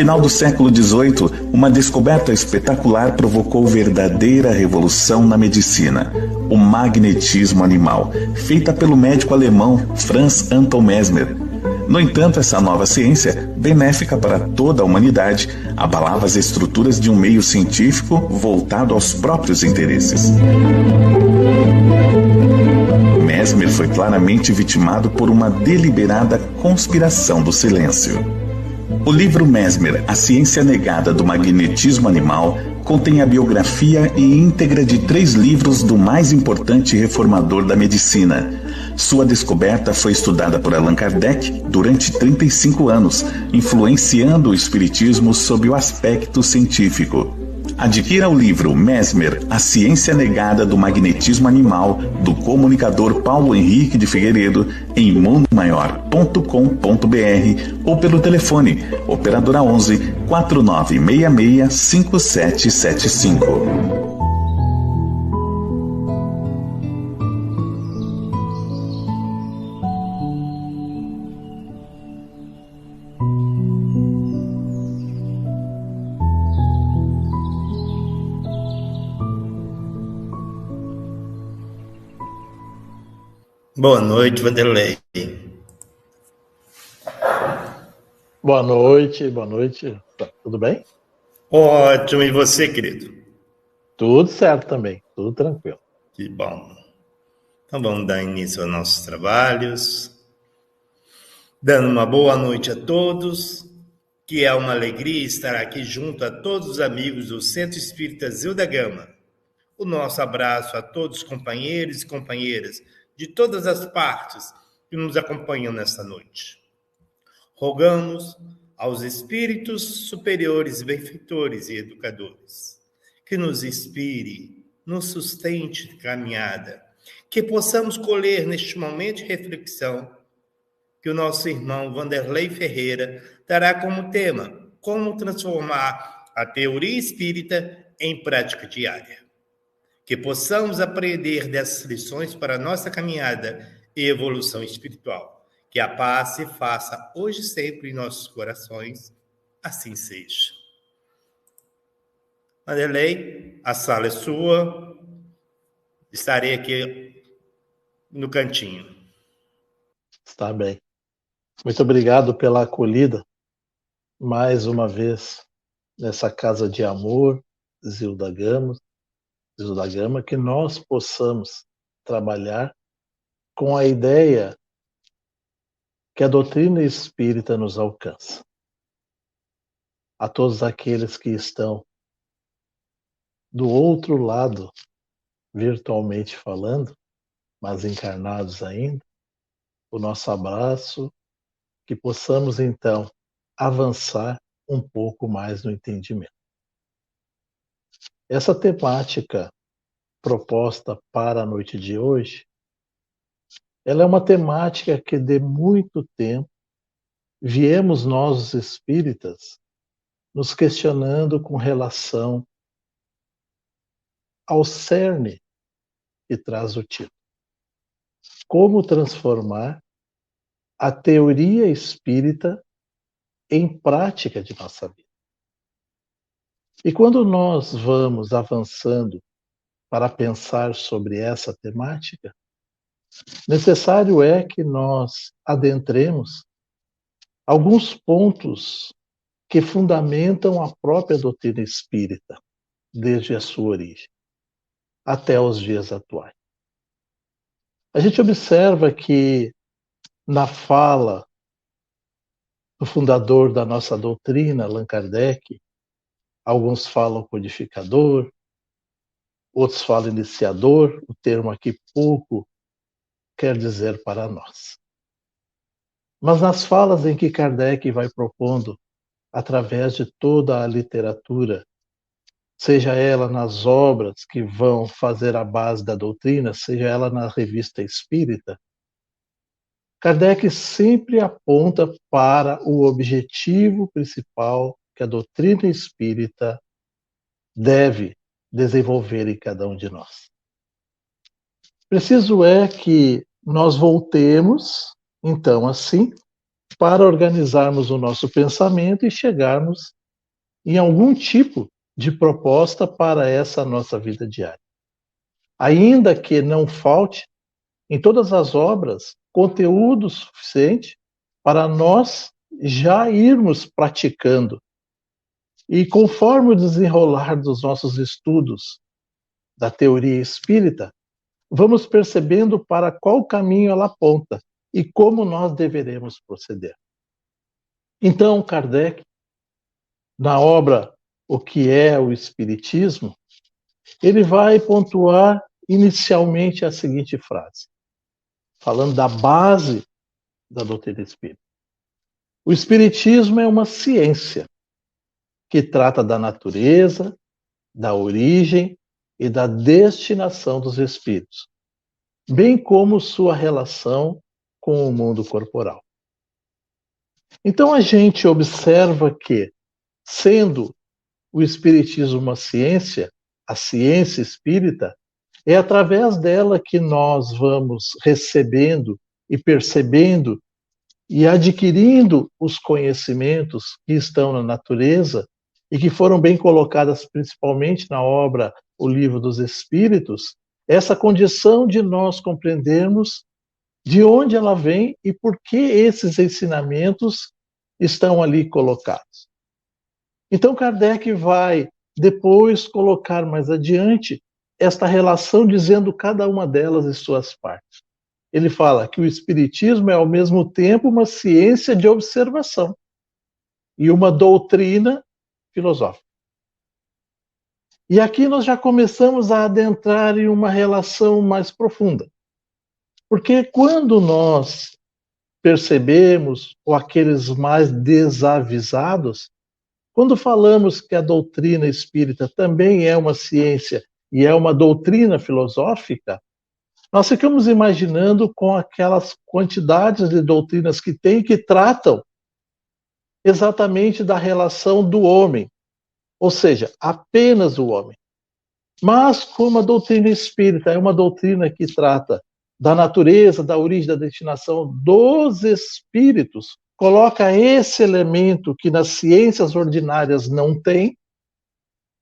final do século XVIII, uma descoberta espetacular provocou verdadeira revolução na medicina: o magnetismo animal, feita pelo médico alemão Franz Anton Mesmer. No entanto, essa nova ciência, benéfica para toda a humanidade, abalava as estruturas de um meio científico voltado aos próprios interesses. Mesmer foi claramente vitimado por uma deliberada conspiração do silêncio. O livro Mesmer, A Ciência Negada do Magnetismo Animal, contém a biografia e íntegra de 3 livros do mais importante reformador da medicina. Sua descoberta foi estudada por Allan Kardec durante 35 anos, influenciando o espiritismo sob o aspecto científico. Adquira o livro Mesmer, A Ciência Negada do Magnetismo Animal, do comunicador Paulo Henrique de Figueiredo, em mundomaior.com.br ou pelo telefone operadora 11 4966 5775. Boa noite, Vanderlei. Boa noite. Tudo bem? Ótimo, e você, querido? Tudo certo também, tudo tranquilo. Que bom. Então vamos dar início aos nossos trabalhos. Dando uma boa noite a todos, que é uma alegria estar aqui junto a todos os amigos do Centro Espírita Zilda Gama. O nosso abraço a todos os companheiros e companheiras de todas as partes que nos acompanham nesta noite. Rogamos aos espíritos superiores, benfeitores e educadores, que nos inspire, nos sustente de caminhada, que possamos colher neste momento de reflexão que o nosso irmão Vanderlei Ferreira dará como tema: como transformar a teoria espírita em prática diária. Que possamos aprender dessas lições para a nossa caminhada e evolução espiritual. Que a paz se faça hoje e sempre em nossos corações. Assim seja. Vanderlei, a sala é sua. Estarei aqui no cantinho. Está bem. Muito obrigado pela acolhida, mais uma vez, nessa casa de amor, Zilda Gama, que nós possamos trabalhar com a ideia que a doutrina espírita nos alcança. A todos aqueles que estão do outro lado, virtualmente falando, mas encarnados ainda, o nosso abraço, que possamos então avançar um pouco mais no entendimento. Essa temática proposta para a noite de hoje, ela é uma temática que de muito tempo viemos nós, os espíritas, nos questionando com relação ao cerne que traz o título. Como transformar a teoria espírita em prática de nossa vida. E quando nós vamos avançando para pensar sobre essa temática, necessário é que nós adentremos alguns pontos que fundamentam a própria doutrina espírita, desde a sua origem até os dias atuais. A gente observa que na fala do fundador da nossa doutrina, Allan Kardec, alguns falam codificador, outros falam iniciador, o termo aqui pouco quer dizer para nós. Mas nas falas em que Kardec vai propondo, através de toda a literatura, seja ela nas obras que vão fazer a base da doutrina, seja ela na revista espírita, Kardec sempre aponta para o objetivo principal que a doutrina espírita deve desenvolver em cada um de nós. Preciso é que nós voltemos, então, assim, para organizarmos o nosso pensamento e chegarmos em algum tipo de proposta para essa nossa vida diária. Ainda que não falte em todas as obras conteúdo suficiente para nós já irmos praticando. E conforme o desenrolar dos nossos estudos da teoria espírita, vamos percebendo para qual caminho ela aponta e como nós deveremos proceder. Então, Kardec, na obra O que é o Espiritismo, ele vai pontuar inicialmente a seguinte frase, falando da base da doutrina espírita. O Espiritismo é uma ciência que trata da natureza, da origem e da destinação dos espíritos, bem como sua relação com o mundo corporal. Então a gente observa que, sendo o Espiritismo uma ciência, a ciência espírita, é através dela que nós vamos recebendo e percebendo e adquirindo os conhecimentos que estão na natureza e que foram bem colocadas principalmente na obra O Livro dos Espíritos, essa condição de nós compreendermos de onde ela vem e por que esses ensinamentos estão ali colocados. Então Kardec vai depois colocar mais adiante esta relação dizendo cada uma delas em suas partes. Ele fala que o Espiritismo é ao mesmo tempo uma ciência de observação e uma doutrina filosófica. E aqui nós já começamos a adentrar em uma relação mais profunda. Porque quando nós percebemos, ou aqueles mais desavisados, quando falamos que a doutrina espírita também é uma ciência e é uma doutrina filosófica, nós ficamos imaginando com aquelas quantidades de doutrinas que tem que tratam exatamente da relação do homem, ou seja, apenas o homem. Mas como a doutrina espírita é uma doutrina que trata da natureza, da origem, da destinação dos espíritos, coloca esse elemento que nas ciências ordinárias não tem.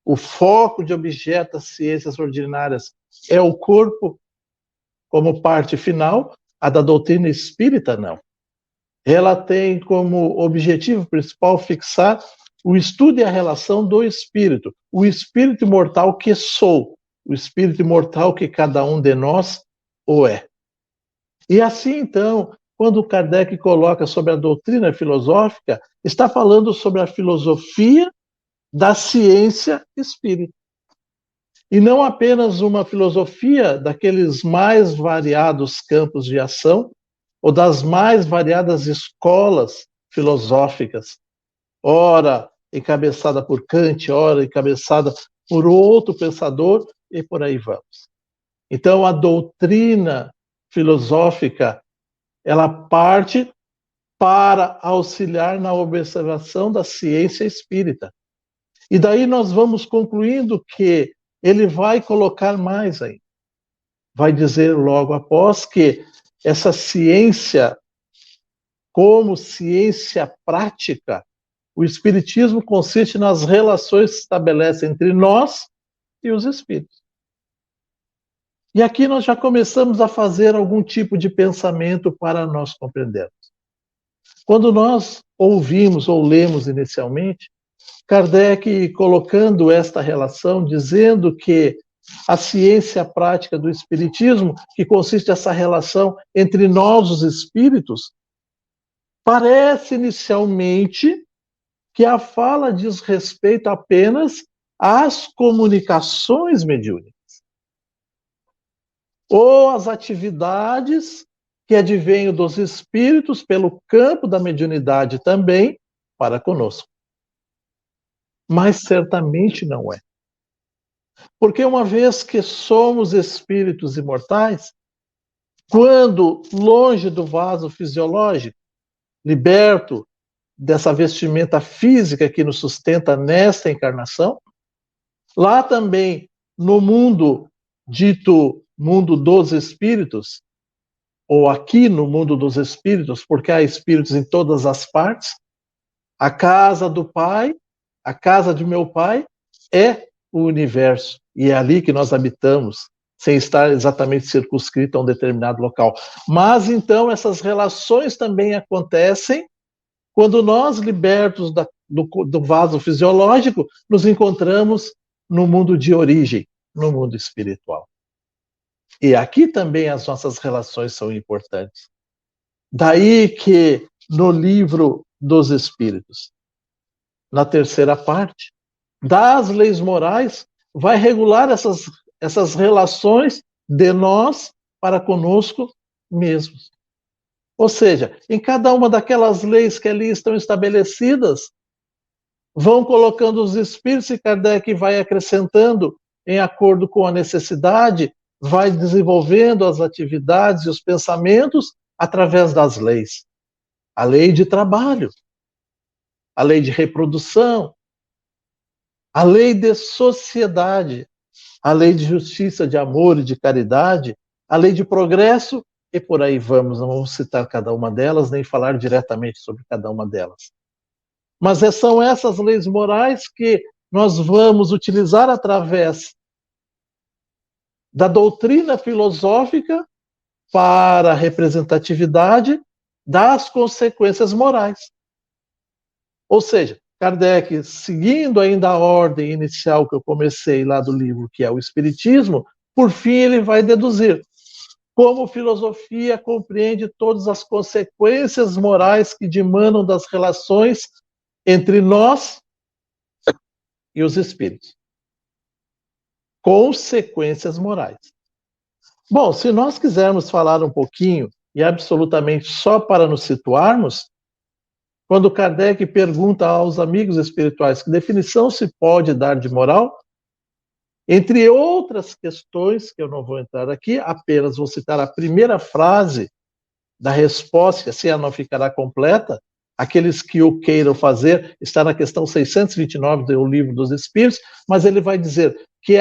O foco de objeto das ciências ordinárias é o corpo como parte final, a da doutrina espírita não. Ela tem como objetivo principal fixar o estudo e a relação do espírito, o espírito imortal que sou, o espírito imortal que cada um de nós o é. E assim, então, quando Kardec coloca sobre a doutrina filosófica, está falando sobre a filosofia da ciência espírita. E não apenas uma filosofia daqueles mais variados campos de ação, ou das mais variadas escolas filosóficas, ora encabeçada por Kant, ora encabeçada por outro pensador, e por aí vamos. Então, a doutrina filosófica, ela parte para auxiliar na observação da ciência espírita. E daí nós vamos concluindo que ele vai colocar mais aí. Vai dizer logo após que essa ciência, como ciência prática, o Espiritismo consiste nas relações que se estabelecem entre nós e os espíritos. E aqui nós já começamos a fazer algum tipo de pensamento para nós compreendermos. Quando nós ouvimos ou lemos inicialmente, Kardec colocando esta relação, dizendo que a ciência prática do Espiritismo, que consiste nessa relação entre nós, os espíritos, parece inicialmente que a fala diz respeito apenas às comunicações mediúnicas, ou às atividades que advêm dos espíritos pelo campo da mediunidade também para conosco. Mas certamente não é. Porque uma vez que somos espíritos imortais, quando longe do vaso fisiológico, liberto dessa vestimenta física que nos sustenta nesta encarnação, lá também no mundo dito mundo dos espíritos, ou aqui no mundo dos espíritos, porque há espíritos em todas as partes, a casa do Pai, a casa de meu Pai, é o universo. E é ali que nós habitamos, sem estar exatamente circunscrito a um determinado local. Mas então essas relações também acontecem quando nós, libertos do vaso fisiológico, nos encontramos no mundo de origem, no mundo espiritual. E aqui também as nossas relações são importantes. Daí que no livro dos Espíritos, na terceira parte, das leis morais, vai regular essas relações de nós para conosco mesmos. Ou seja, em cada uma daquelas leis que ali estão estabelecidas, vão colocando os espíritos e Kardec vai acrescentando em acordo com a necessidade, vai desenvolvendo as atividades e os pensamentos através das leis. A lei de trabalho, a lei de reprodução, a lei de sociedade, a lei de justiça, de amor e de caridade, a lei de progresso, e por aí vamos. Não vamos citar cada uma delas, nem falar diretamente sobre cada uma delas. Mas são essas leis morais que nós vamos utilizar através da doutrina filosófica para a representatividade das consequências morais. Ou seja, Kardec, seguindo ainda a ordem inicial que eu comecei lá do livro, que é o Espiritismo, por fim ele vai deduzir como filosofia compreende todas as consequências morais que dimanam das relações entre nós e os espíritos. Consequências morais. Bom, se nós quisermos falar um pouquinho, e absolutamente só para nos situarmos, quando Kardec pergunta aos amigos espirituais que definição se pode dar de moral, entre outras questões, que eu não vou entrar aqui, apenas vou citar a primeira frase da resposta, que assim ela não ficará completa. Aqueles que o queiram fazer, está na questão 629 do Livro dos Espíritos, mas ele vai dizer que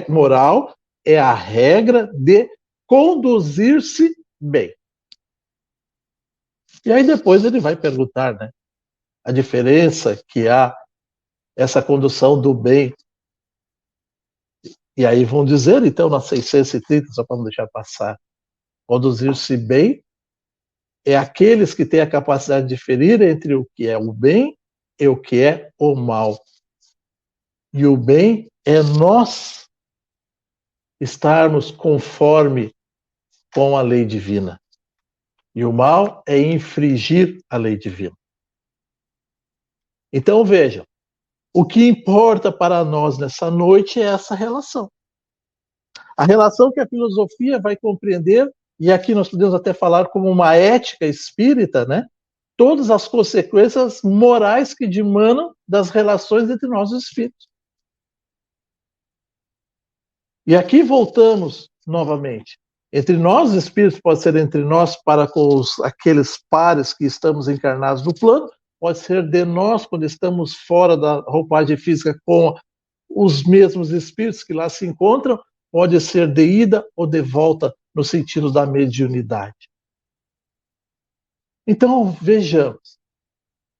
moral é a regra de conduzir-se bem. E aí depois ele vai perguntar, né, a diferença que há essa condução do bem. E aí vão dizer, então, na 630, só para não deixar passar, conduzir-se bem é aqueles que têm a capacidade de diferir entre o que é o bem e o que é o mal. E o bem é nós estarmos conforme com a lei divina. E o mal é infringir a lei divina. Então, vejam, o que importa para nós nessa noite é essa relação. A relação que a filosofia vai compreender, e aqui nós podemos até falar como uma ética espírita, né? Todas as consequências morais que dimanam das relações entre nós os espíritos. E aqui voltamos novamente. Entre nós, os espíritos, pode ser entre nós para com aqueles pares que estamos encarnados no plano, pode ser de nós quando estamos fora da roupagem física com os mesmos espíritos que lá se encontram, pode ser de ida ou de volta no sentido da mediunidade. Então, vejamos.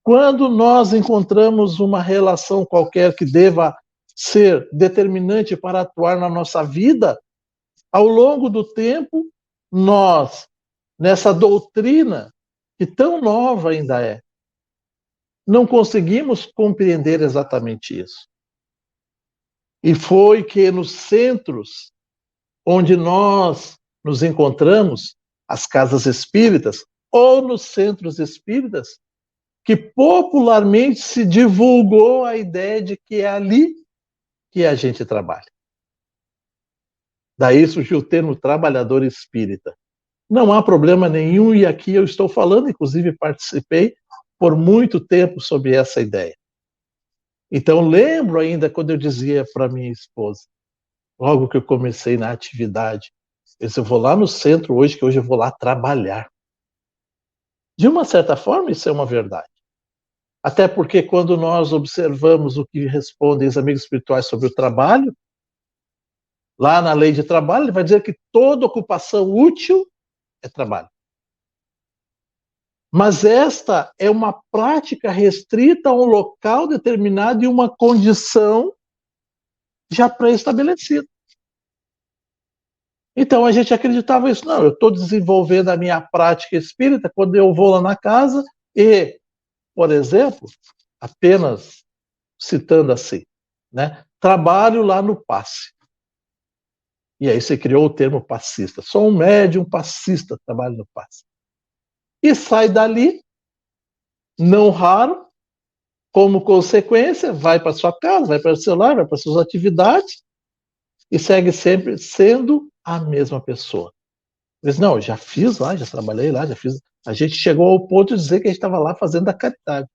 Quando nós encontramos uma relação qualquer que deva ser determinante para atuar na nossa vida, ao longo do tempo, nós, nessa doutrina, que tão nova ainda é, não conseguimos compreender exatamente isso. E foi que nos centros onde nós nos encontramos, as casas espíritas, ou nos centros espíritas, que popularmente se divulgou a ideia de que é ali que a gente trabalha. Daí surgiu o termo trabalhador espírita. Não há problema nenhum, e aqui eu estou falando, inclusive participei por muito tempo sobre essa ideia. Então lembro ainda quando eu dizia para minha esposa, logo que eu comecei na atividade, eu vou lá no centro hoje, que hoje eu vou lá trabalhar. De uma certa forma, isso é uma verdade. Até porque quando nós observamos o que respondem os amigos espirituais sobre o trabalho, Lá na lei de trabalho, ele vai dizer que toda ocupação útil é trabalho. Mas esta é uma prática restrita a um local determinado e uma condição já pré-estabelecida. Então a gente acreditava isso. Não, eu estou desenvolvendo a minha prática espírita quando eu vou lá na casa e, por exemplo, apenas citando assim, né, trabalho lá no passe. E aí você criou o termo passista. Sou um médium passista, trabalho no passe. E sai dali, não raro, como consequência, vai para sua casa, vai para o seu lar, vai para suas atividades e segue sempre sendo a mesma pessoa. Diz, não, já fiz lá, já trabalhei lá, já fiz. A gente chegou ao ponto de dizer que a gente estava lá fazendo a caridade.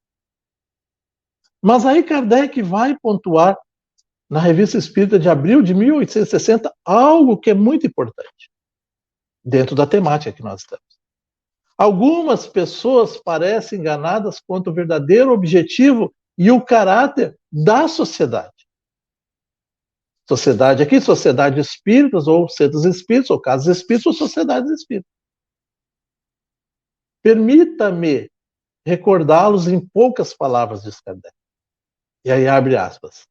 Mas aí Kardec vai pontuar na Revista Espírita de abril de 1860 algo que é muito importante dentro da temática que nós estamos. Algumas pessoas parecem enganadas quanto ao verdadeiro objetivo e o caráter da sociedade. Sociedade aqui, sociedade espíritas, ou centros espíritas, ou casas espíritas, ou sociedades espíritas. Permita-me recordá-los em poucas palavras, diz Kardec. E aí abre aspas.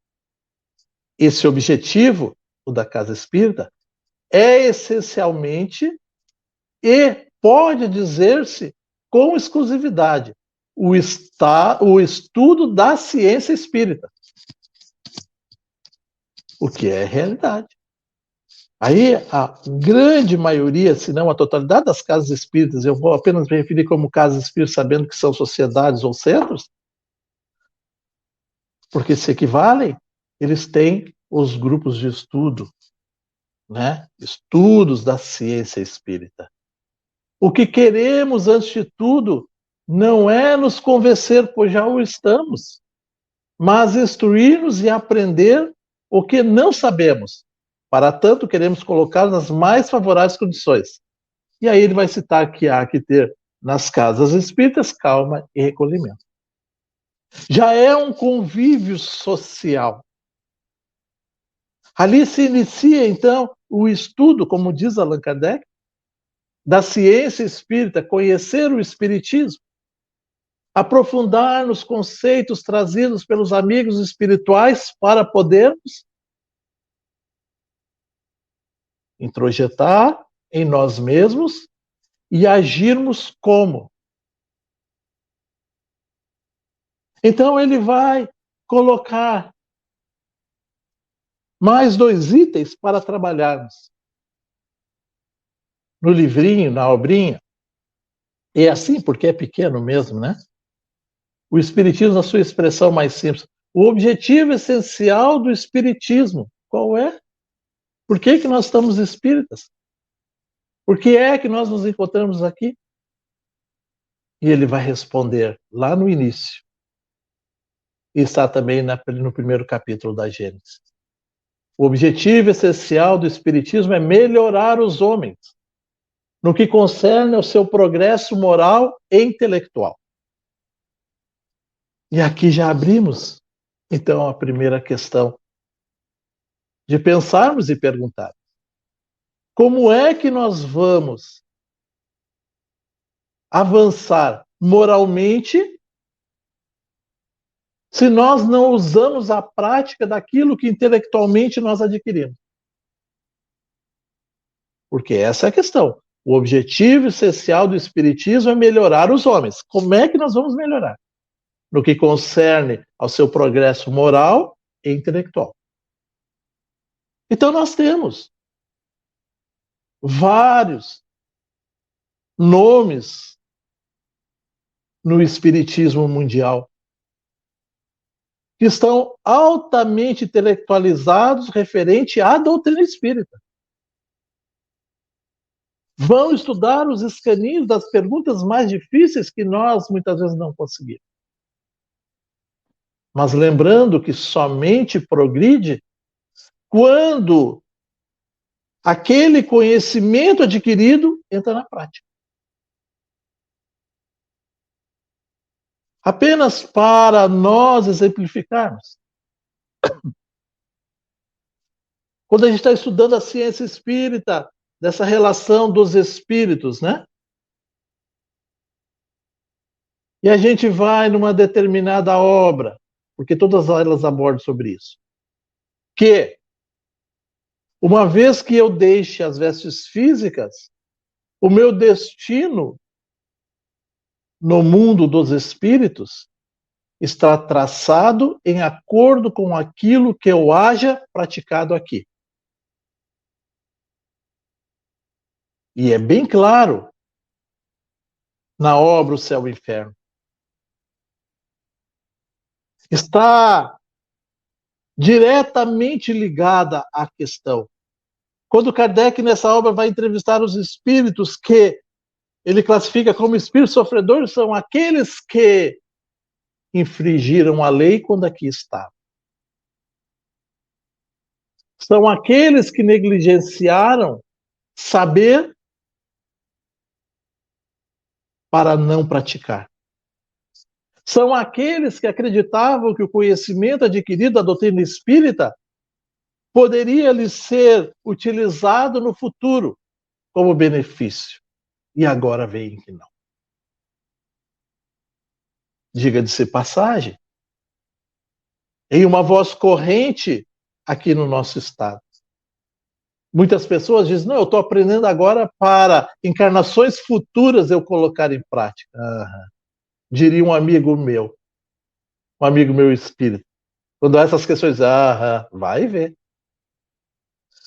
Esse objetivo, o da casa espírita, é essencialmente e pode dizer-se com exclusividade o estudo da ciência espírita, o que é realidade. Aí a grande maioria, se não a totalidade das casas espíritas, eu vou apenas me referir como casas espíritas, sabendo que são sociedades ou centros, porque se equivalem, eles têm os grupos de estudo, né? Estudos da ciência espírita. O que queremos, antes de tudo, não é nos convencer, pois já o estamos, mas instruir-nos e aprender o que não sabemos. Para tanto, queremos colocar nas mais favoráveis condições. E aí ele vai citar que há que ter nas casas espíritas calma e recolhimento. Já é um convívio social. Ali se inicia, então, o estudo, como diz Allan Kardec, da ciência espírita, conhecer o espiritismo, aprofundar nos conceitos trazidos pelos amigos espirituais para podermos introjetar em nós mesmos e agirmos como. Então ele vai colocar mais 2 itens para trabalharmos. No livrinho, na obrinha, é assim porque é pequeno mesmo, né? O Espiritismo, na sua expressão mais simples. O objetivo essencial do Espiritismo, qual é? Por que nós estamos espíritas? Por que é que nós nos encontramos aqui? E ele vai responder lá no início. E está também no primeiro capítulo da Gênesis. O objetivo essencial do Espiritismo é melhorar os homens no que concerne ao seu progresso moral e intelectual. E aqui já abrimos, então, a primeira questão de pensarmos e perguntar: como é que nós vamos avançar moralmente se nós não usamos a prática daquilo que intelectualmente nós adquirimos? Porque essa é a questão. O objetivo essencial do Espiritismo é melhorar os homens. Como é que nós vamos melhorar? No que concerne ao seu progresso moral e intelectual. Então nós temos vários nomes no Espiritismo mundial que estão altamente intelectualizados referente à doutrina espírita. Vão estudar os escaninhos das perguntas mais difíceis que nós muitas vezes não conseguimos. Mas lembrando que somente progride quando aquele conhecimento adquirido entra na prática. Apenas para nós exemplificarmos. Quando a gente está estudando a ciência espírita, dessa relação dos espíritos, né? E a gente vai numa determinada obra, porque todas elas abordam sobre isso. Que, uma vez que eu deixe as vestes físicas, o meu destino no mundo dos espíritos está traçado em acordo com aquilo que eu haja praticado aqui. E é bem claro na obra O Céu e o Inferno. Está diretamente ligada à questão. Quando Kardec, nessa obra, vai entrevistar os espíritos que ele classifica como espíritos sofredores, são aqueles que infringiram a lei quando aqui estavam. São aqueles que negligenciaram saber para não praticar. São aqueles que acreditavam que o conhecimento adquirido da doutrina espírita poderia lhes ser utilizado no futuro como benefício. E agora veem que não. Diga-se passagem, em uma voz corrente aqui no nosso estado. Muitas pessoas dizem, não, eu estou aprendendo agora para encarnações futuras eu colocar em prática. Diria um amigo meu espírita. Quando há essas questões, vai ver.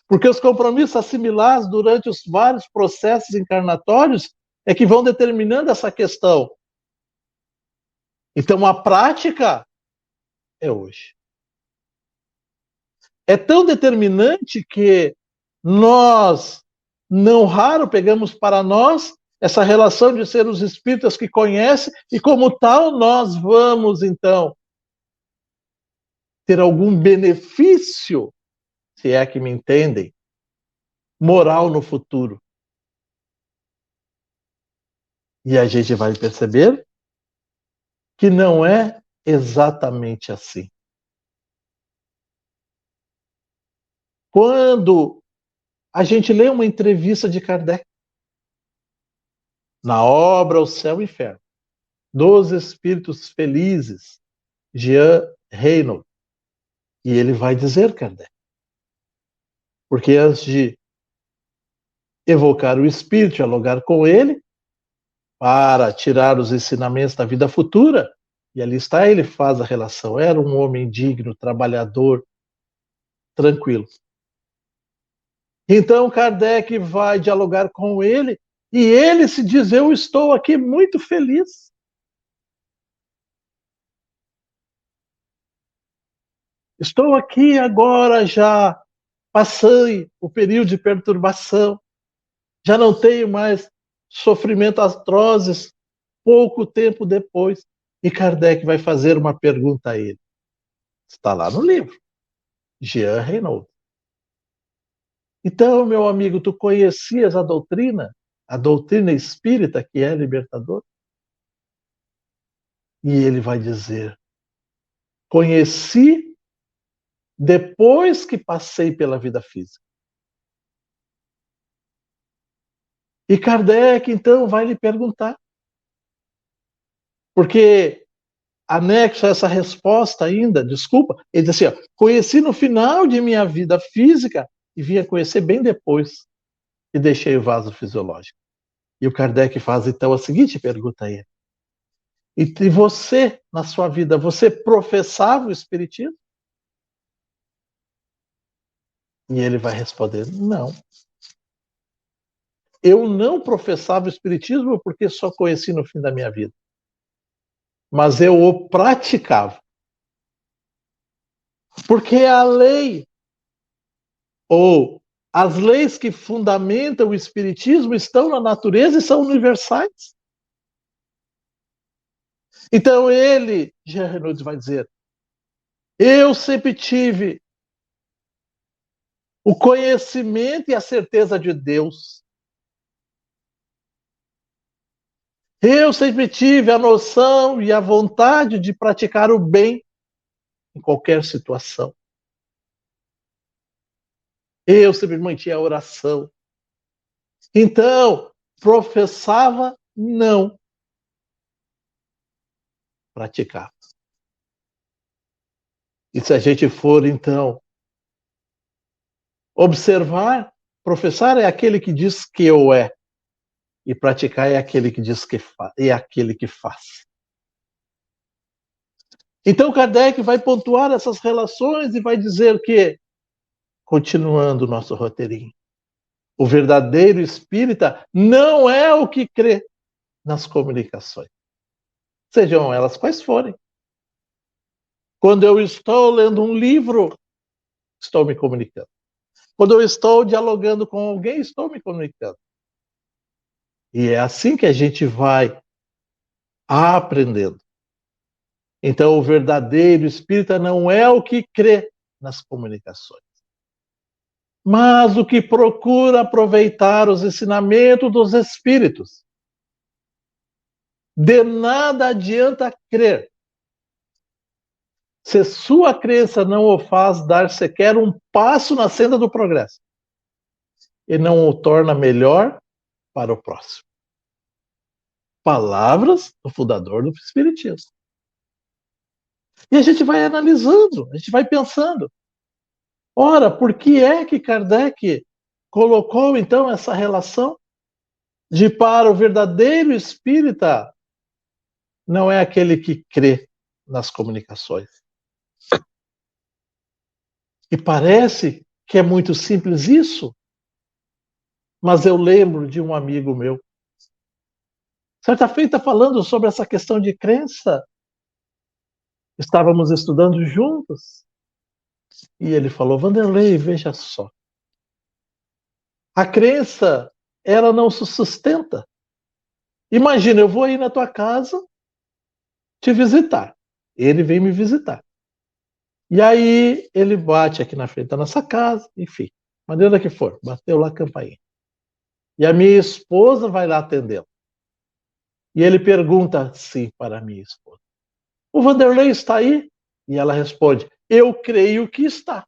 Porque os compromissos assimilados durante os vários processos encarnatórios é que vão determinando essa questão. Então, a prática é hoje. É tão determinante que nós, não raro, pegamos para nós essa relação de ser os espíritas que conhecem e, como tal, nós vamos, então, ter algum benefício, se é que me entendem, moral no futuro. E a gente vai perceber que não é exatamente assim. Quando a gente lê uma entrevista de Kardec, na obra O Céu e o Inferno, dos Espíritos Felizes, Jean Reynaud, e ele vai dizer, Kardec, porque antes de evocar o Espírito, dialogar com ele, para tirar os ensinamentos da vida futura, e ali está, ele faz a relação, era um homem digno, trabalhador, tranquilo. Então Kardec vai dialogar com ele, e ele se diz, eu estou aqui muito feliz. Estou aqui agora, já passei o período de perturbação, já não tenho mais sofrimento atrozes, pouco tempo depois. E Kardec vai fazer uma pergunta a ele. Está lá no livro, Jean Reynaud. Então, meu amigo, tu conhecias a doutrina espírita que é libertador? E ele vai dizer, conheci depois que passei pela vida física. E Kardec, então, vai lhe perguntar. Porque, anexo a essa resposta ainda, desculpa, ele diz assim, ó, conheci no final de minha vida física e vim a conhecer bem depois que deixei o vaso fisiológico. E o Kardec faz, então, a seguinte pergunta a ele. E você, na sua vida, você professava o Espiritismo? E ele vai responder, não. Eu não professava o Espiritismo porque só conheci no fim da minha vida. Mas eu o praticava. Porque a lei, ou as leis que fundamentam o Espiritismo estão na natureza e são universais. Então ele, Jean Reynaud vai dizer, eu sempre tive o conhecimento e a certeza de Deus. Eu sempre tive a noção e a vontade de praticar o bem em qualquer situação. Eu sempre mantinha a oração. Então, professava, não praticava. E se a gente for, então, observar, professar é aquele que diz que eu é, e praticar é aquele que diz que é aquele que faz. Então Kardec vai pontuar essas relações e vai dizer que, continuando o nosso roteirinho, o verdadeiro espírita não é o que crê nas comunicações, sejam elas quais forem. Quando eu estou lendo um livro, estou me comunicando. Quando eu estou dialogando com alguém, estou me comunicando. E é assim que a gente vai aprendendo. Então, o verdadeiro espírita não é o que crê nas comunicações, mas o que procura aproveitar os ensinamentos dos espíritos. De nada adianta crer, se sua crença não o faz dar sequer um passo na senda do progresso, e não o torna melhor para o próximo. Palavras do fundador do Espiritismo. E a gente vai analisando, a gente vai pensando. Ora, por que é que Kardec colocou então essa relação de para o verdadeiro espírita não é aquele que crê nas comunicações? E parece que é muito simples isso, mas eu lembro de um amigo meu, certa feita, falando sobre essa questão de crença, estávamos estudando juntos, e ele falou: Vanderlei, veja só, a crença, ela não se sustenta. Imagina, eu vou aí na tua casa te visitar. Ele vem me visitar. E aí ele bate aqui na frente da nossa casa, enfim, maneira que for, bateu lá a campainha. E a minha esposa vai lá atendê-lo. E ele pergunta assim para a minha esposa: o Vanderlei está aí? E ela responde: eu creio que está.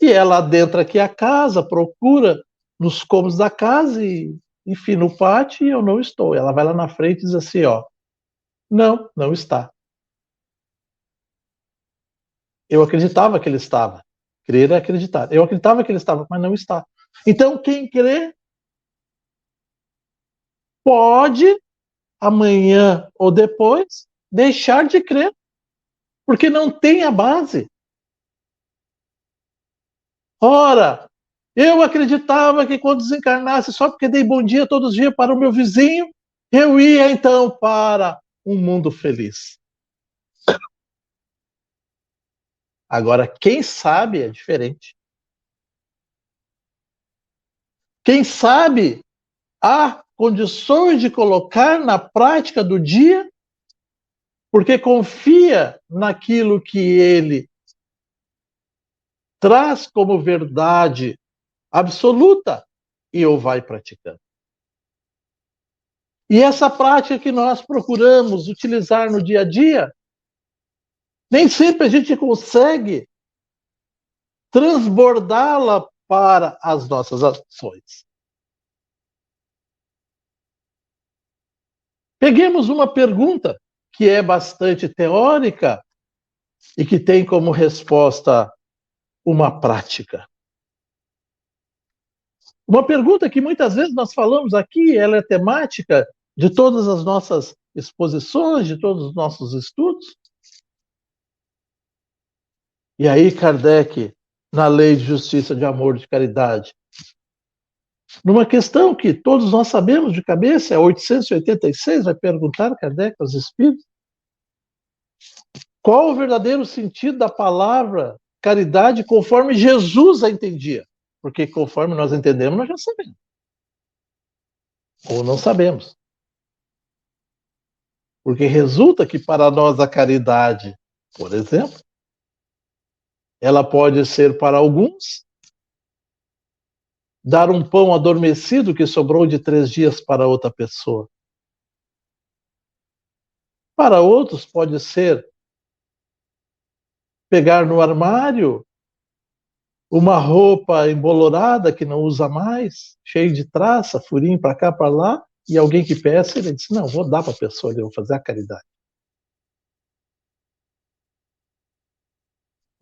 E ela adentra aqui a casa, procura nos cômodos da casa e, enfim, no pátio, e eu não estou. Ela vai lá na frente e diz assim, ó: não, não está. Eu acreditava que ele estava. Crer é acreditar. Eu acreditava que ele estava, mas não está. Então, quem crê pode, amanhã ou depois, deixar de crer, porque não tem a base. Ora, eu acreditava que quando desencarnasse, só porque dei bom dia todos os dias para o meu vizinho, eu ia então para um mundo feliz. Agora, quem sabe é diferente. Quem sabe há condições de colocar na prática do dia, porque confia naquilo que ele traz como verdade absoluta e o vai praticando. E essa prática que nós procuramos utilizar no dia a dia, nem sempre a gente consegue transbordá-la para as nossas ações. Peguemos uma pergunta que é bastante teórica e que tem como resposta uma prática. Uma pergunta que muitas vezes nós falamos aqui, ela é temática de todas as nossas exposições, de todos os nossos estudos. E aí Kardec, na Lei de Justiça, de Amor e de Caridade, numa questão que todos nós sabemos de cabeça, é 886, vai perguntar Kardec aos espíritos: qual o verdadeiro sentido da palavra caridade conforme Jesus a entendia? Porque conforme nós entendemos, nós já sabemos. Ou não sabemos. Porque resulta que para nós a caridade, por exemplo, ela pode ser para alguns dar um pão adormecido que sobrou de 3 dias para outra pessoa. Para outros pode ser pegar no armário uma roupa embolorada que não usa mais, cheio de traça, furinho para cá, para lá, e alguém que peça, ele diz, não, vou dar para a pessoa, eu vou fazer a caridade.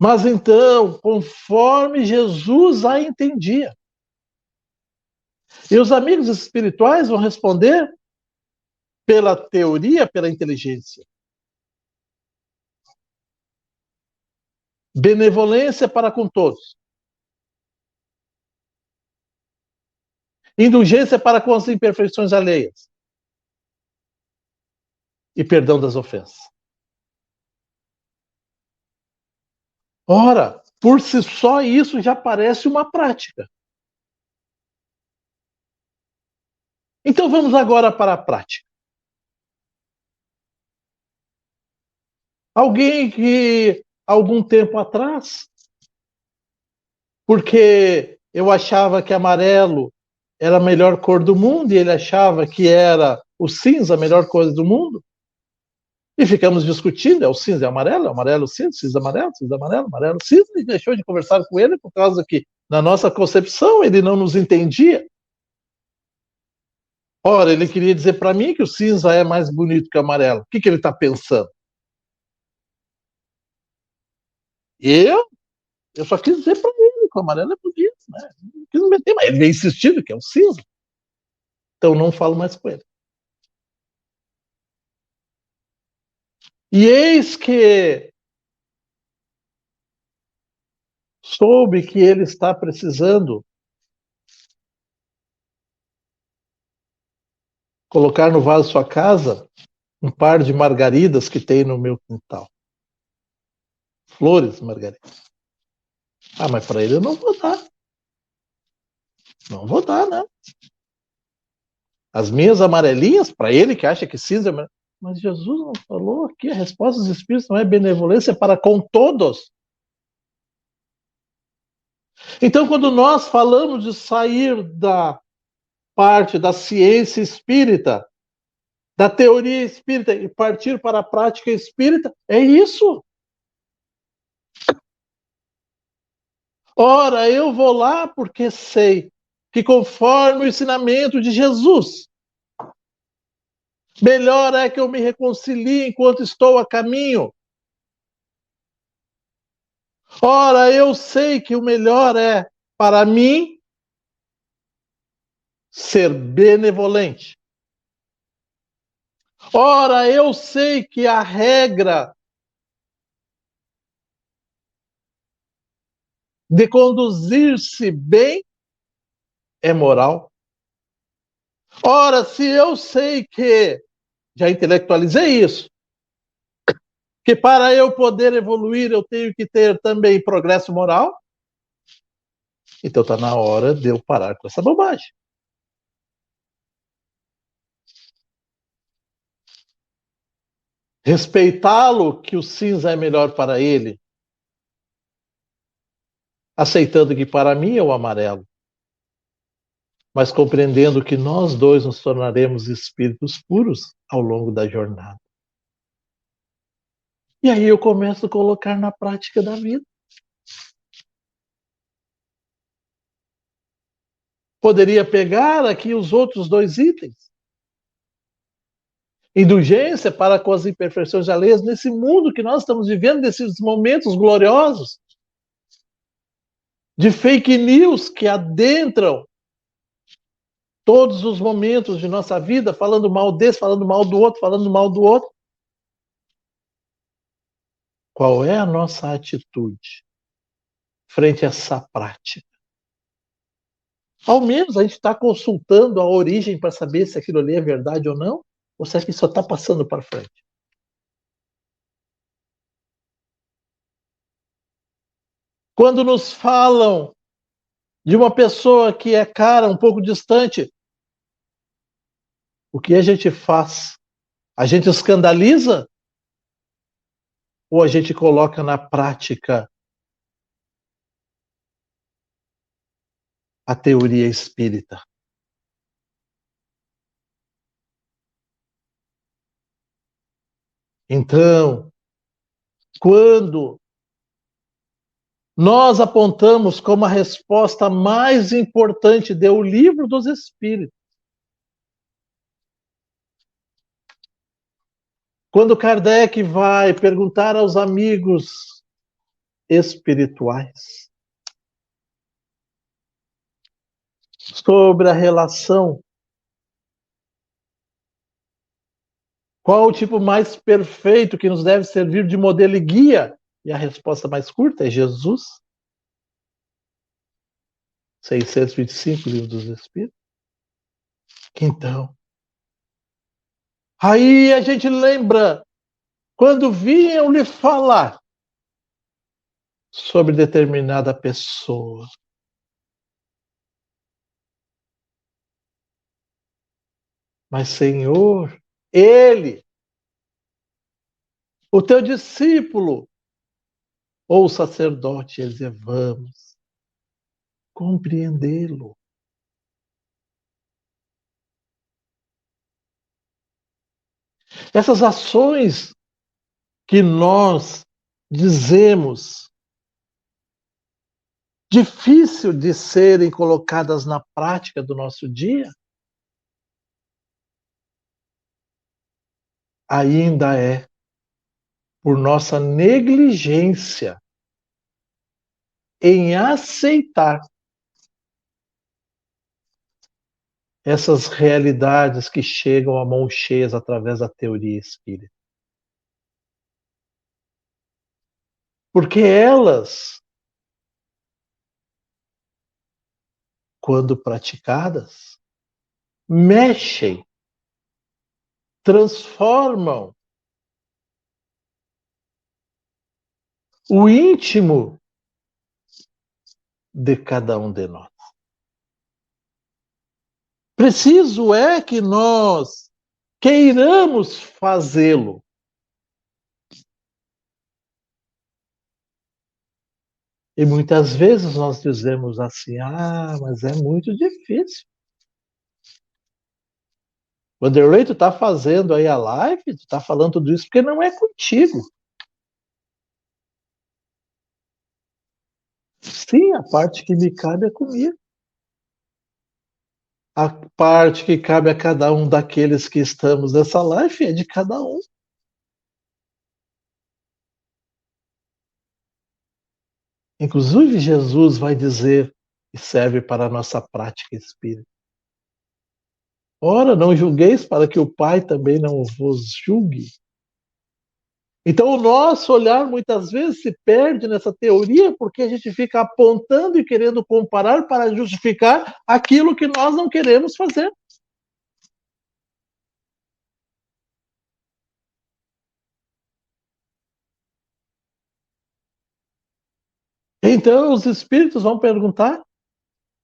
Mas então, conforme Jesus a entendia, e os amigos espirituais vão responder pela teoria, pela inteligência. Benevolência para com todos. Indulgência para com as imperfeições alheias. E perdão das ofensas. Ora, por si só isso já parece uma prática. Então vamos agora para a prática. Alguém que, algum tempo atrás, porque eu achava que amarelo era a melhor cor do mundo e ele achava que era o cinza a melhor cor do mundo, e ficamos discutindo, é o cinza, é o amarelo, cinza, amarelo, amarelo, cinza, e deixou de conversar com ele por causa que, na nossa concepção, ele não nos entendia. Ora, ele queria dizer para mim que o cinza é mais bonito que o amarelo. O que ele está pensando? Eu só quis dizer para ele que o amarelo é bonito, né? Não quis meter, mas ele veio insistindo que é o cinza. Então não falo mais com ele. E eis que soube que ele está precisando colocar no vaso da sua casa um par de margaridas que tem no meu quintal. Flores margaridas. Ah, mas para ele eu não vou dar. Não vou dar, né? As minhas amarelinhas, para ele que acha que cinza... Mas Jesus não falou aqui, a resposta dos Espíritos não é benevolência para com todos. Então, quando nós falamos de sair da parte da ciência espírita, da teoria espírita e partir para a prática espírita, é isso. Ora, eu vou lá porque sei que conforme o ensinamento de Jesus, melhor é que eu me reconcilie enquanto estou a caminho. Ora, eu sei que o melhor é, para mim, ser benevolente. Ora, eu sei que a regra de conduzir-se bem é moral. Ora, se eu sei que, já intelectualizei isso, que para eu poder evoluir eu tenho que ter também progresso moral, então está na hora de eu parar com essa bobagem. Respeitá-lo, que o cinza é melhor para ele, aceitando que para mim é o amarelo, mas compreendendo que nós dois nos tornaremos espíritos puros ao longo da jornada. E aí eu começo a colocar na prática da vida. Poderia pegar aqui os outros dois itens. Indulgência para com as imperfeições alheias nesse mundo que nós estamos vivendo, nesses momentos gloriosos de fake news que adentram todos os momentos de nossa vida, falando mal desse, falando mal do outro, falando mal do outro. Qual é a nossa atitude frente a essa prática? Ao menos a gente está consultando a origem para saber se aquilo ali é verdade ou não, ou se a gente só está passando para frente. Quando nos falam de uma pessoa que é cara, um pouco distante, o que a gente faz? A gente escandaliza? Ou a gente coloca na prática a teoria espírita? Então, quando nós apontamos como a resposta mais importante do Livro dos Espíritos. Quando Kardec vai perguntar aos amigos espirituais sobre a relação, qual o tipo mais perfeito que nos deve servir de modelo e guia? E a resposta mais curta é Jesus. 625, Livro dos Espíritos. Então, aí a gente lembra, quando vinham lhe falar sobre determinada pessoa, mas Senhor, ele, o teu discípulo, ou o sacerdote, eles dizem, vamos compreendê-lo. Essas ações que nós dizemos difícil de serem colocadas na prática do nosso dia, ainda é por nossa negligência em aceitar essas realidades que chegam a mãos cheias através da teoria espírita. Porque elas, quando praticadas, mexem, transformam o íntimo de cada um de nós. Preciso é que nós queiramos fazê-lo. E muitas vezes nós dizemos assim, mas é muito difícil. Wanderlei, tu tá fazendo aí a live, tu tá falando tudo isso porque não é contigo. Sim, a parte que me cabe é comigo. A parte que cabe a cada um daqueles que estamos nessa live é de cada um. Inclusive, Jesus vai dizer, e serve para a nossa prática espírita. Ora, não julgueis para que o Pai também não vos julgue. Então, o nosso olhar muitas vezes se perde nessa teoria porque a gente fica apontando e querendo comparar para justificar aquilo que nós não queremos fazer. Então, os espíritos vão perguntar,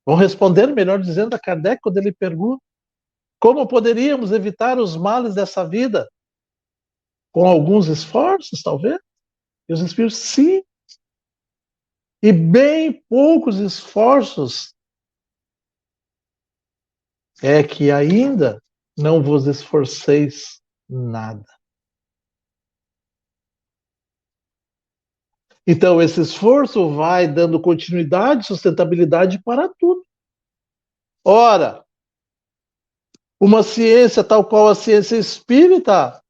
vão responder, melhor dizendo, a Kardec, quando ele pergunta como poderíamos evitar os males dessa vida? Com alguns esforços, talvez? E os espíritos, sim. E bem poucos esforços é que ainda não vos esforceis nada. Então, esse esforço vai dando continuidade, sustentabilidade para tudo. Ora, uma ciência tal qual a ciência espírita,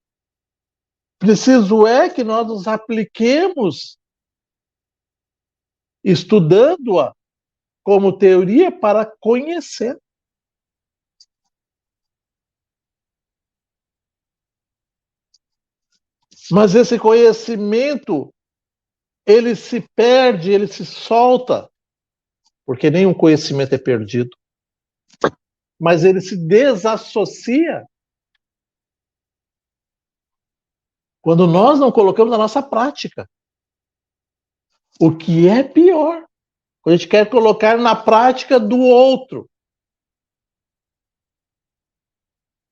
preciso é que nós nos apliquemos estudando-a como teoria para conhecer. Mas esse conhecimento, ele se perde, ele se solta, porque nenhum conhecimento é perdido. Mas ele se desassocia quando nós não colocamos na nossa prática. O que é pior, quando a gente quer colocar na prática do outro.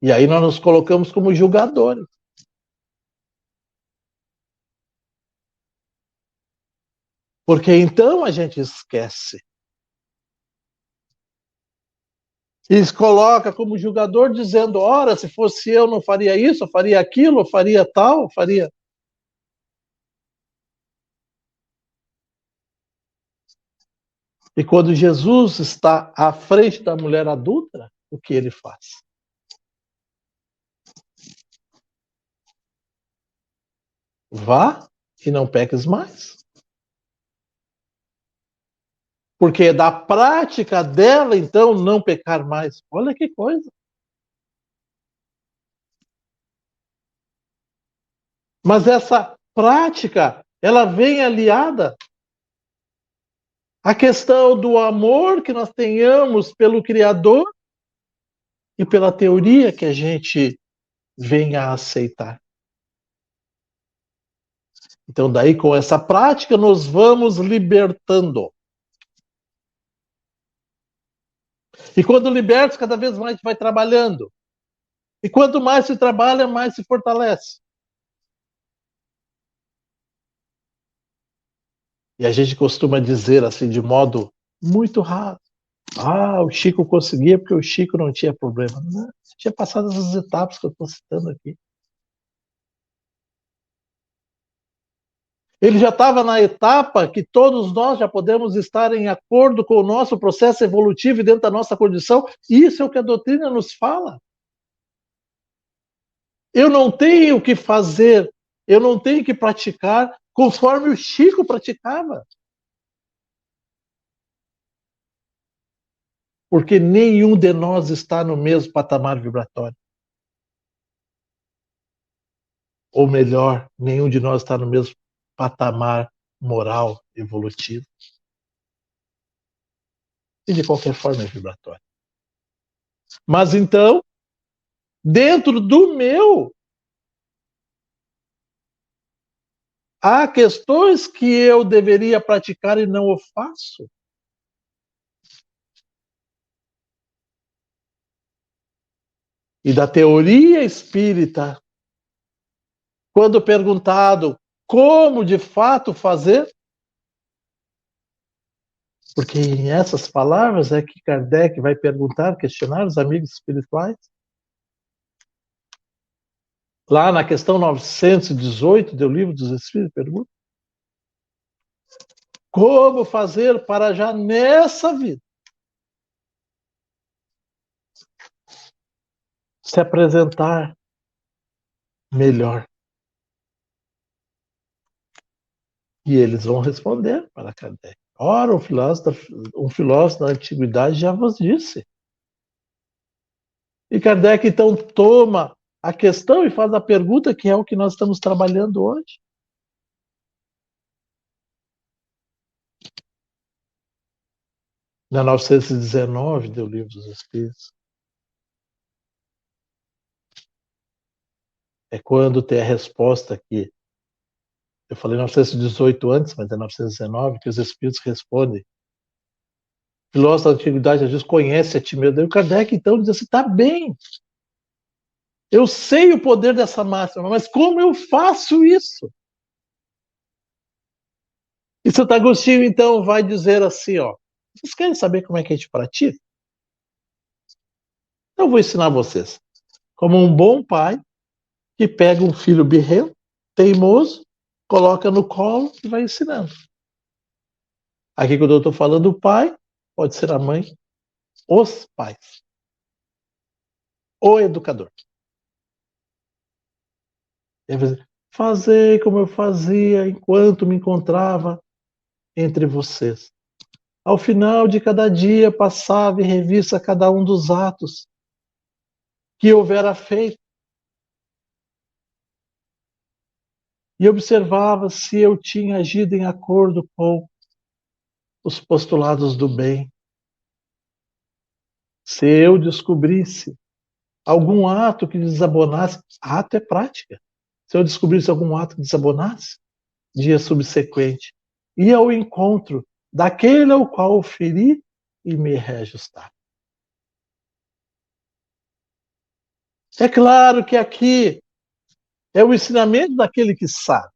E aí nós nos colocamos como julgadores. Porque então a gente esquece. E se coloca como julgador dizendo, ora, se fosse eu não faria isso, eu faria aquilo, eu faria tal, eu faria... E quando Jesus está à frente da mulher adúltera, o que ele faz? Vá e não peques mais. Porque é da prática dela, então, não pecar mais. Olha que coisa. Mas essa prática, ela vem aliada à questão do amor que nós tenhamos pelo Criador e pela teoria que a gente venha a aceitar. Então, daí, com essa prática, nós vamos libertando. E quando libertos, cada vez mais vai trabalhando. E quanto mais se trabalha, mais se fortalece. E a gente costuma dizer assim, de modo muito raro: o Chico conseguia porque o Chico não tinha problema. Não, tinha passado essas etapas que eu estou citando aqui. Ele já estava na etapa que todos nós já podemos estar em acordo com o nosso processo evolutivo e dentro da nossa condição. Isso é o que a doutrina nos fala. Eu não tenho que fazer, eu não tenho que praticar conforme o Chico praticava. Porque nenhum de nós está no mesmo patamar vibratório. Ou melhor, nenhum de nós está no mesmo patamar moral evolutivo. E de qualquer forma é vibratório. Mas então, dentro do meu, há questões que eu deveria praticar e não o faço. E da teoria espírita, quando perguntado como de fato fazer, porque em essas palavras é que Kardec vai perguntar, questionar os amigos espirituais. Lá na questão 918 do Livro dos Espíritos, pergunta: como fazer para já nessa vida se apresentar melhor? E eles vão responder para Kardec: ora, um filósofo da antiguidade já vos disse. E Kardec então toma a questão e faz a pergunta que é o que nós estamos trabalhando hoje. Na 919 do Livro dos Espíritos. É quando tem a resposta aqui. Eu falei 918 antes, mas é 919 que os Espíritos respondem. O filósofo da antiguidade diz: conhece a ti mesmo. E o Kardec então diz assim: tá bem. Eu sei o poder dessa máxima, mas como eu faço isso? E Santo Agostinho então vai dizer assim, ó: vocês querem saber como é que a gente pratica? Eu vou ensinar vocês. Como um bom pai que pega um filho birrento, teimoso, coloca no colo e vai ensinando. Aqui quando eu estou falando do pai, pode ser a mãe, os pais, o educador. Fazei como eu fazia enquanto me encontrava entre vocês. Ao final de cada dia passava em revista cada um dos atos que houvera feito e observava se eu tinha agido em acordo com os postulados do bem. Se eu descobrisse algum ato que desabonasse, ato é prática. Se eu descobrisse algum ato que desabonasse, dia subsequente, ia ao encontro daquele ao qual eu feri e me reajustar. É claro que aqui é o ensinamento daquele que sabe,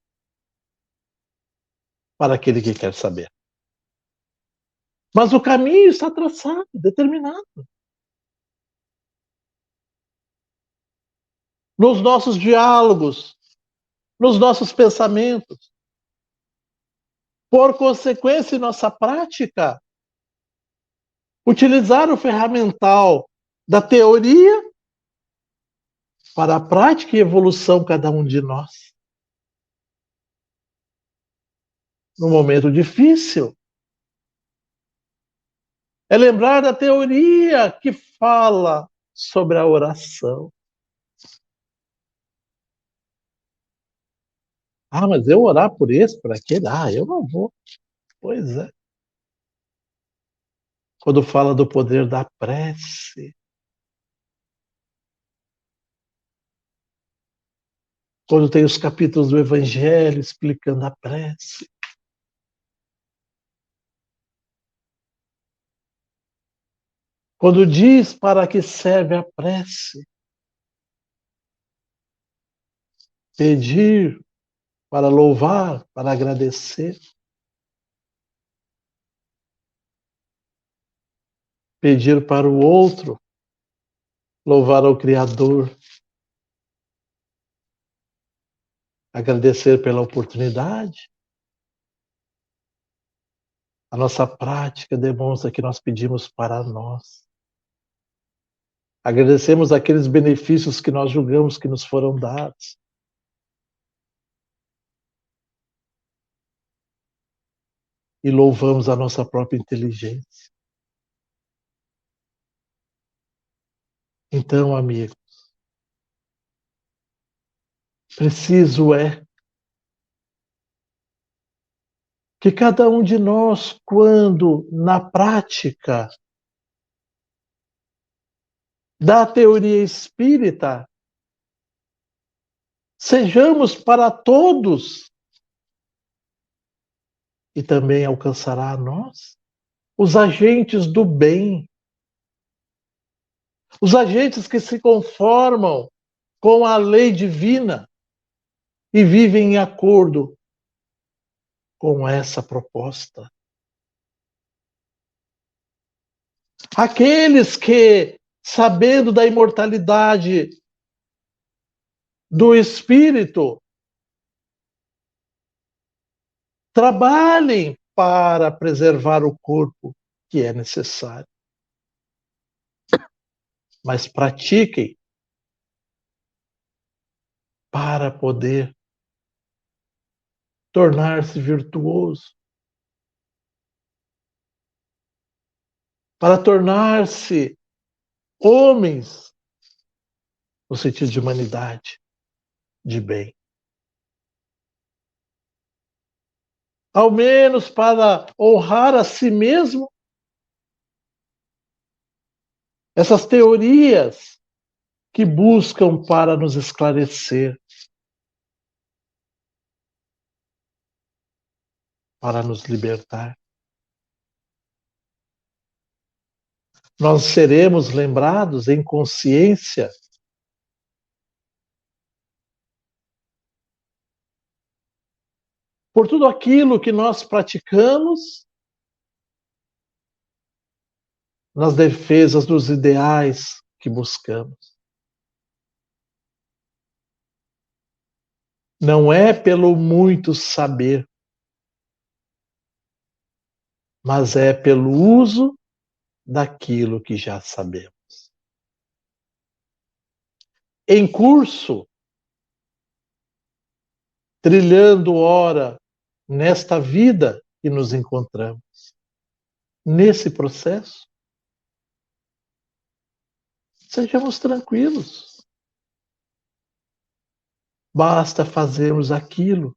para aquele que quer saber. Mas o caminho está traçado, determinado. Nos nossos diálogos, nos nossos pensamentos. Por consequência, em nossa prática, Utilizar o ferramental da teoria para a prática e evolução, cada um de nós. No momento difícil, é lembrar da teoria que fala sobre a oração. Ah, mas eu orar por esse, por aquele? Ah, eu não vou. Pois é. Quando fala do poder da prece, quando tem os capítulos do Evangelho explicando a prece, quando diz para que serve a prece, pedir, para louvar, para agradecer, pedir para o outro, louvar ao Criador, agradecer pela oportunidade. A nossa prática demonstra que nós pedimos para nós. Agradecemos aqueles benefícios que nós julgamos que nos foram dados. E louvamos a nossa própria inteligência. Então, amigo, preciso é que cada um de nós, quando na prática da teoria espírita, sejamos para todos e também alcançará a nós os agentes do bem, os agentes que se conformam com a lei divina e vivem em acordo com essa proposta. Aqueles que, sabendo da imortalidade do espírito, trabalhem para preservar o corpo que é necessário, mas pratiquem para poder tornar-se virtuoso, para tornar-se homens no sentido de humanidade, de bem. Ao menos para honrar a si mesmo. Essas teorias que buscam para nos esclarecer, para nos libertar. Nós seremos lembrados em consciência por tudo aquilo que nós praticamos nas defesas dos ideais que buscamos. Não é pelo muito saber, mas é pelo uso daquilo que já sabemos. Em curso, trilhando ora nesta vida que nos encontramos, nesse processo, sejamos tranquilos. Basta fazermos aquilo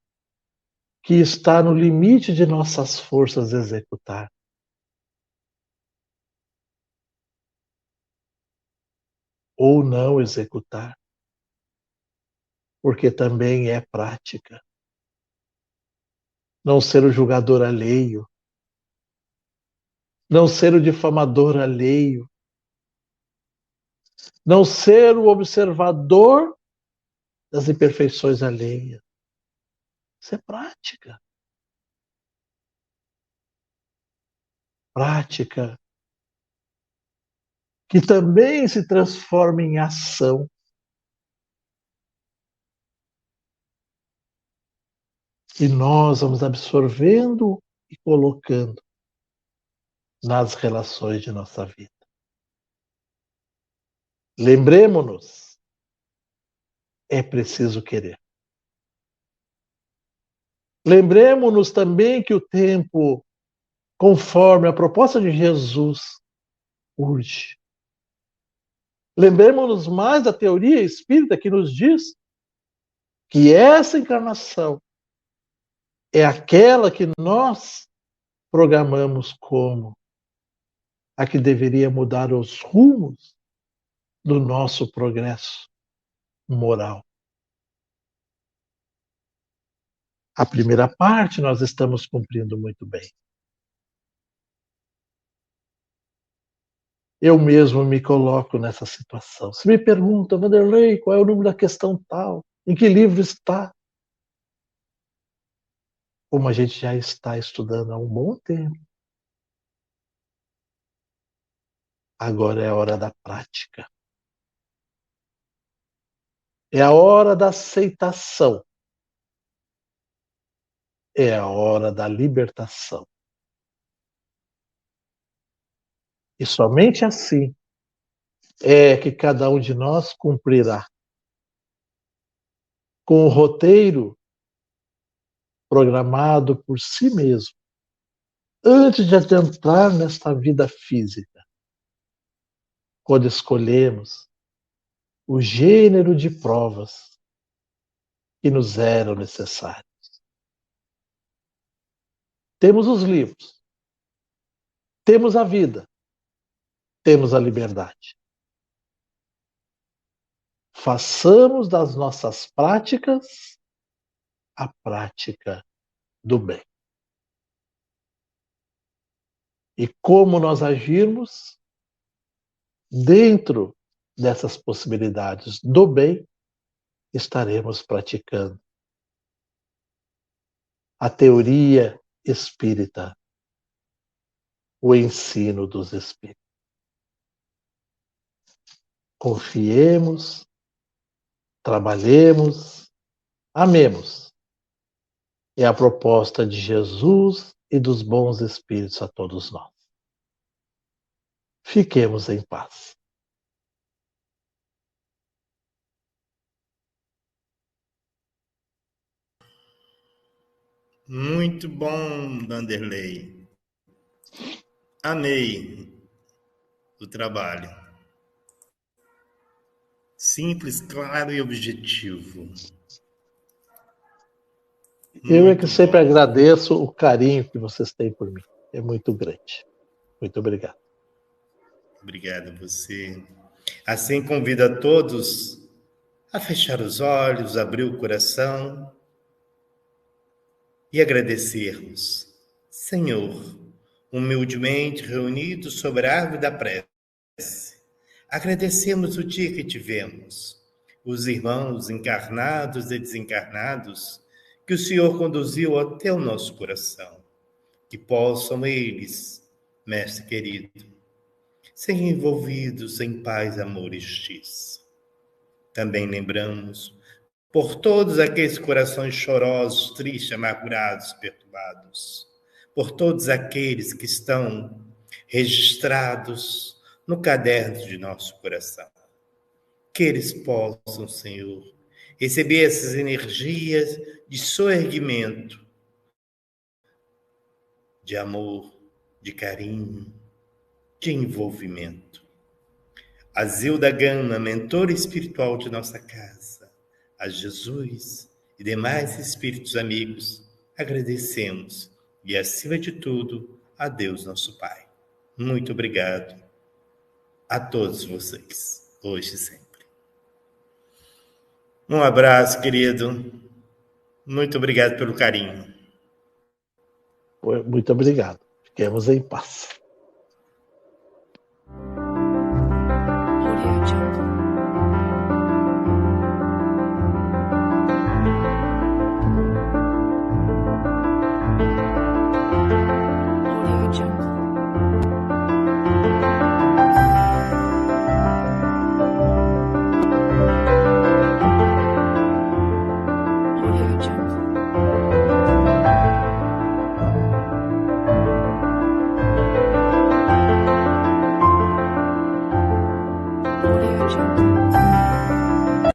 que está no limite de nossas forças executar. Ou não executar, porque também é prática. Não ser o julgador alheio, não ser o difamador alheio, não ser o observador das imperfeições alheias. Isso é prática. Prática que também se transforma em ação. E nós vamos absorvendo e colocando nas relações de nossa vida. Lembremos-nos, é preciso querer. Lembremos-nos também que o tempo, conforme a proposta de Jesus, urge. Lembremos-nos mais da teoria espírita que nos diz que essa encarnação é aquela que nós programamos como a que deveria mudar os rumos do nosso progresso moral. A primeira parte nós estamos cumprindo muito bem. Eu mesmo me coloco nessa situação. Se me pergunta, Vanderlei, qual é o número da questão tal? Em que livro está? Como a gente já está estudando há um bom tempo, agora é a hora da prática. É a hora da aceitação. É a hora da libertação. E somente assim é que cada um de nós cumprirá com o roteiro programado por si mesmo, antes de adentrar nesta vida física, quando escolhemos o gênero de provas que nos eram necessárias. Temos os livros, temos a vida, temos a liberdade. Façamos das nossas práticas a prática do bem. E como nós agirmos dentro dessas possibilidades do bem, estaremos praticando a teoria espírita, o ensino dos espíritos. Confiemos, trabalhemos, amemos. É a proposta de Jesus e dos bons espíritos a todos nós. Fiquemos em paz. Muito bom, Vanderlei. Amei o trabalho. Simples, claro e objetivo. Eu é que Muito sempre bom. agradeço o carinho que vocês têm por mim. É muito grande. Muito obrigado. Obrigado a você. Assim convido a todos a fechar os olhos, abrir o coração e agradecermos. Senhor, humildemente reunidos sobre a árvore da prece, agradecemos o dia que tivemos, os irmãos encarnados e desencarnados que o Senhor conduziu até o nosso coração. Que possam eles, Mestre querido, serem envolvidos em paz, amor e justiça. Também lembramos por todos aqueles corações chorosos, tristes, amargurados, perturbados, por todos aqueles que estão registrados no caderno de nosso coração. Que eles possam, Senhor, receber essas energias de soerguimento, de amor, de carinho, de envolvimento. A Zilda Gama, mentora espiritual de nossa casa, a Jesus e demais espíritos amigos, agradecemos e, acima de tudo, a Deus nosso Pai. Muito obrigado a todos vocês, hoje e sempre. Um abraço, querido. Muito obrigado pelo carinho. Muito obrigado. Fiquemos em paz. Audio Jungle.